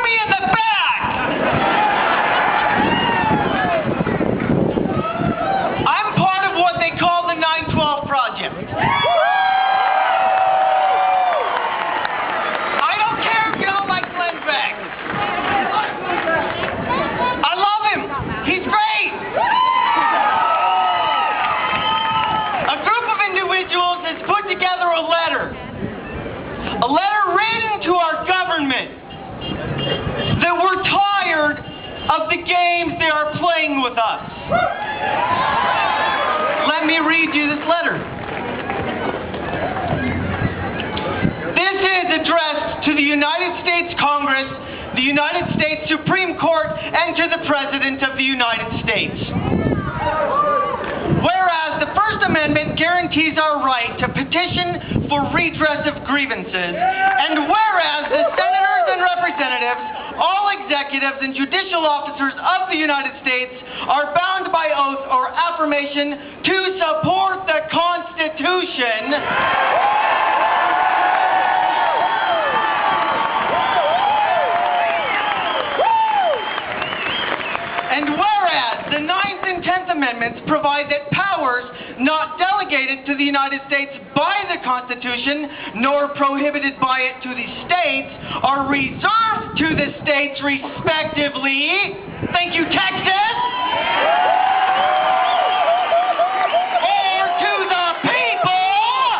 me in the back! I'm part of what they call the 912 Project. I don't care if you don't like Glenn Beck. I love him. He's great. A group of individuals has put together a letter written to our government that we're tired of the games they are playing with us. Let me read you this letter. This is addressed to the United States Congress, the United States Supreme Court, and to the President of the United States. Whereas the First Amendment guarantees our right to petition for redress of grievances, and whereas the senators and representatives, all executives and judicial officers of the United States are bound by oath or affirmation to support the Constitution, and whereas the 9th and 10th Amendments provide that powers not delegated to the United States by the Constitution, nor prohibited by it to the states, are reserved to the states respectively. Thank you, Texas! Or to the people!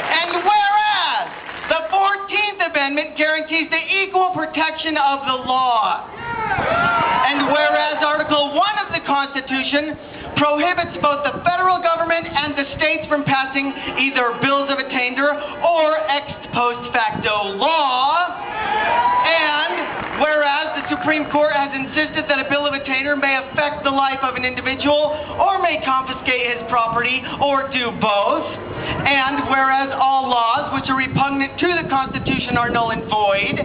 And whereas the 14th Amendment guarantees the equal protection of the law. And whereas Article 1 of the Constitution prohibits both the federal government and the states from passing either bills of attainder or ex post facto law. And whereas the Supreme Court has insisted that a bill of attainder may affect the life of an individual or may confiscate his property or do both. And whereas all laws which are repugnant to the Constitution are null and void.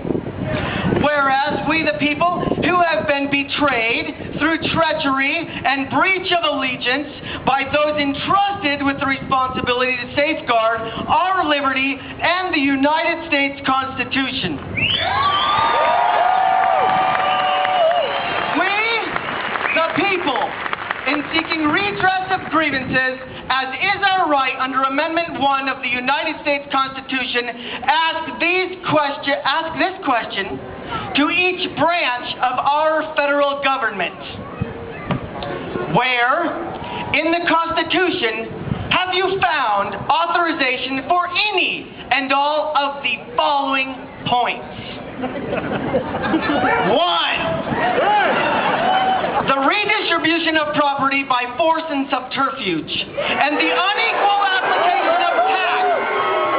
Whereas we the people who have been betrayed through treachery and breach of allegiance by those entrusted with the responsibility to safeguard our liberty and the United States Constitution. We, the people, in seeking redress of grievances, as is our right under Amendment 1 of the United States Constitution, ask this question to each branch of our federal government. Where in the Constitution have you found authorization for any and all of the following points? 1. The redistribution of property by force and subterfuge, and the unequal application of tax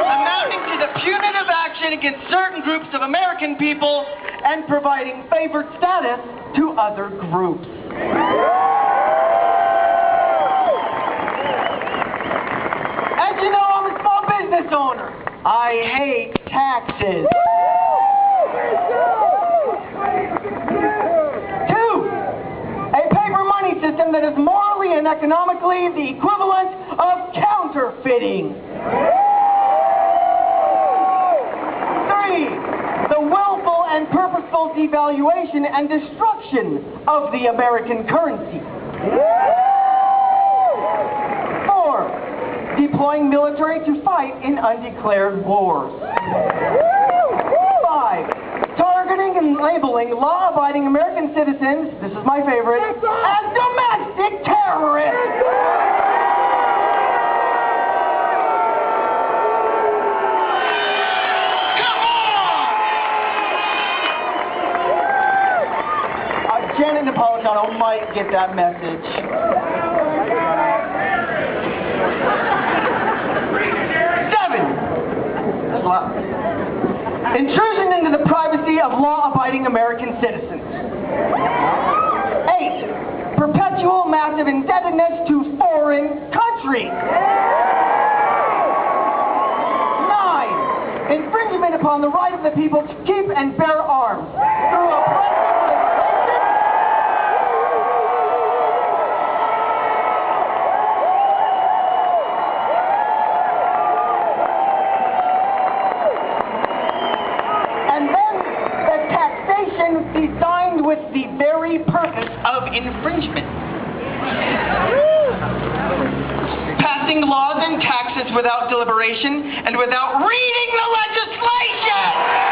amounting to the punitive action against certain groups of American people and providing favored status to other groups. And you know, I'm a small business owner. I hate taxes. 2. A paper money system that is morally and economically the equivalent of counterfeiting. 3. The willful and purposeful devaluation and destruction of the American currency. 4. Deploying military to fight in undeclared wars. 5. Targeting and labeling law-abiding American citizens, this is my favorite, as domestic terrorists. Come on! Janet Napolitano might get that message. 7. That's loud. Intrusion into the privacy of law-abiding American citizens. 8. Perpetual massive indebtedness to foreign countries. 9. Infringement upon the right of the people to keep and bear arms through a passed without deliberation and without reading the legislation.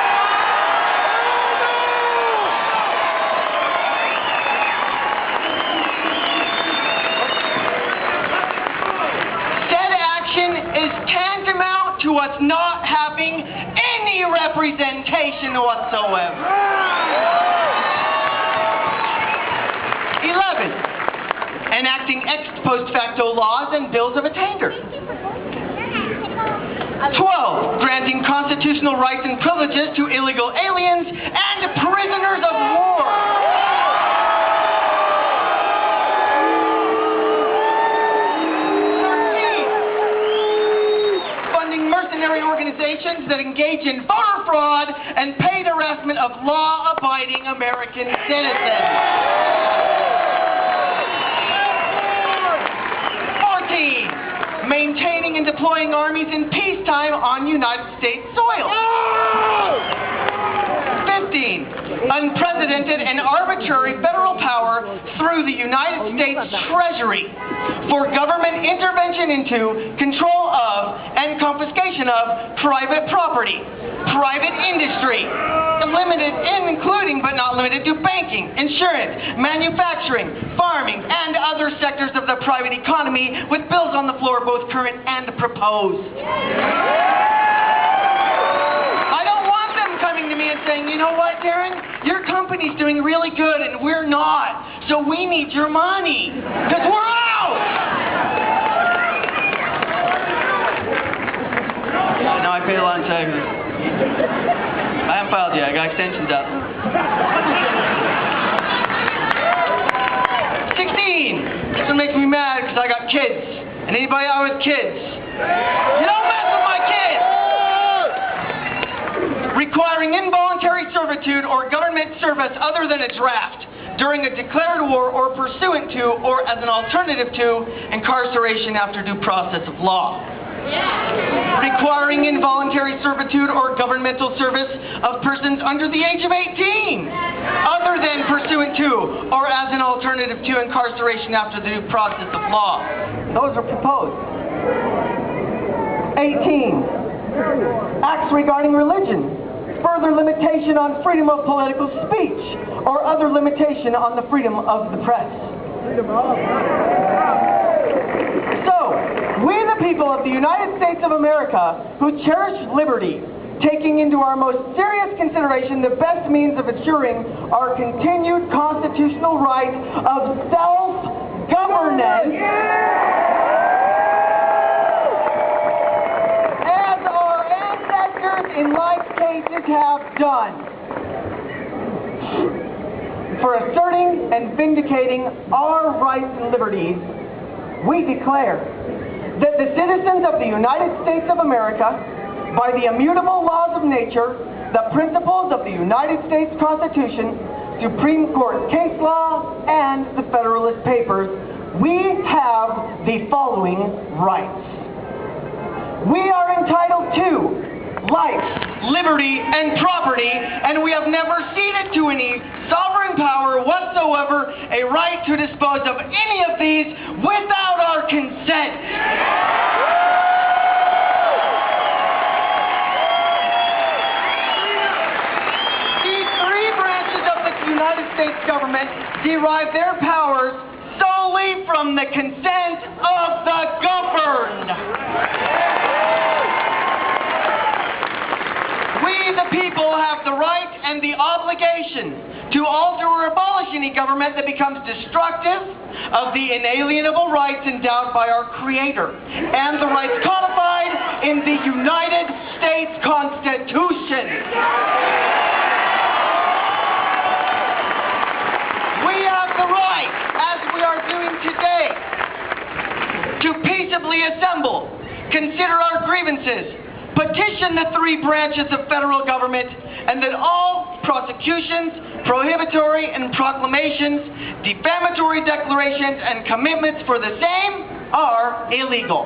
Is tantamount to us not having any representation whatsoever. 11. Enacting ex post facto laws and bills of attainder. 12. Granting constitutional rights and privileges to illegal aliens and prisoners of war. Organizations that engage in voter fraud and paid harassment of law-abiding American citizens. 14. Maintaining and deploying armies in peacetime on United States soil. 15. Unprecedented and arbitrary federal power through the United States Treasury for government intervention into, control of, and confiscation of private property, private industry, including but not limited to banking, insurance, manufacturing, farming, and other sectors of the private economy, with bills on the floor both current and proposed. To me and saying, you know what, Darin, your company's doing really good and we're not, so we need your money, because we're out! Now I paid a lot of taxes. I haven't filed yet, I got extensions up. 16. This one makes me mad because I got kids. And anybody out with kids, you don't mess with my kids! Requiring involuntary servitude or government service other than a draft during a declared war or pursuant to or as an alternative to incarceration after due process of law. Requiring involuntary servitude or governmental service of persons under the age of 18 other than pursuant to or as an alternative to incarceration after the due process of law. Those are proposed. 18. Acts regarding religion. Further limitation on freedom of political speech or other limitation on the freedom of the press. So, we the people of the United States of America who cherish liberty, taking into our most serious consideration the best means of ensuring our continued constitutional right of self-governance, in like cases have done, for asserting and vindicating our rights and liberties, we declare that the citizens of the United States of America, by the immutable laws of nature, the principles of the United States Constitution, Supreme Court case law, and the Federalist Papers, we have the following rights. We are entitled to life, liberty, and property, and we have never ceded to any sovereign power whatsoever a right to dispose of any of these without our consent. These three branches of the United States government derive their powers solely from the consent of the governed. We, the people, have the right and the obligation to alter or abolish any government that becomes destructive of the inalienable rights endowed by our Creator and the rights codified in the United States Constitution. We have the right, as we are doing today, to peaceably assemble, consider our grievances, petition the three branches of federal government, and that all prosecutions, prohibitory and proclamations, defamatory declarations, and commitments for the same are illegal.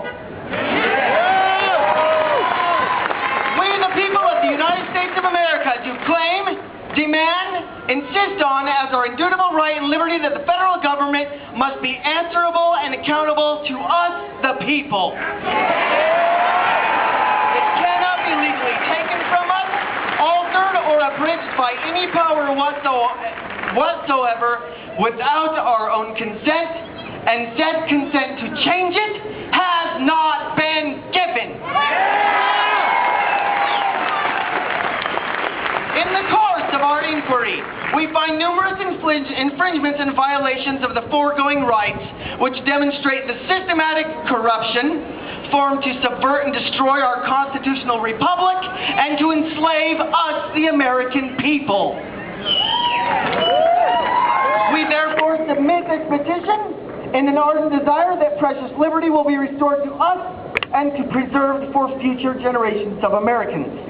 We, the people of the United States of America, do claim, demand, insist on as our indubitable right and liberty that the federal government must be answerable and accountable to us, the people. changed by any power whatsoever without our own consent, and said consent to change it has not been given. In the course of our inquiry, we find numerous infringements and violations of the foregoing rights, which demonstrate the systematic corruption formed to subvert and destroy our constitutional republic and to enslave us, the American people. We therefore submit this petition in an ardent desire that precious liberty will be restored to us and to preserved for future generations of Americans.